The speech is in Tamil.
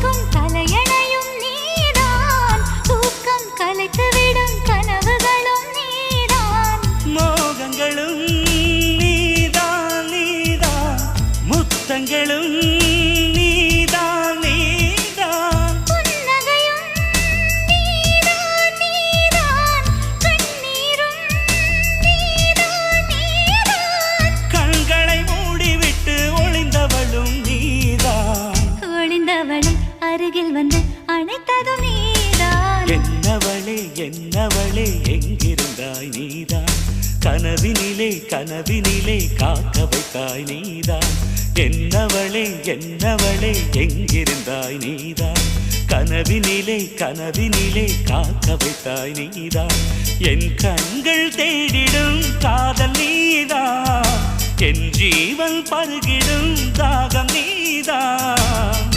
அணைக்கும் தலையணையும் நீதான் தூக்கம் கலைத்துவிடும் கனவுகளும் நீதான் மோகங்களும் நீதான் நீதான் முத்தங்களும் நீதான் நீதான் புன்னகையும் நீதான் நீதான் கண்ணீரும் நீதான் நீதான் கண்களை மூடிவிட்டு ஒளிந்தவளும் நீதான் ஒளிந்தவளை அருகில் வந்து அணைத்ததும் நீதான் என்னவளே என்னவளே எங்கிருந்தாய் நீதான் கனவினிலே கனவினிலே காக்க வைத்தாய் நீதான் என்னவளே என்னவளே எங்கிருந்தாய் நீதான் கனவினிலே கனவினிலே காக்க வைத்தாய் நீதான் என் கண்கள் தேடிடும் காதல் நீதான் என் ஜீவன் பருகிடும் தாகம் நீதான்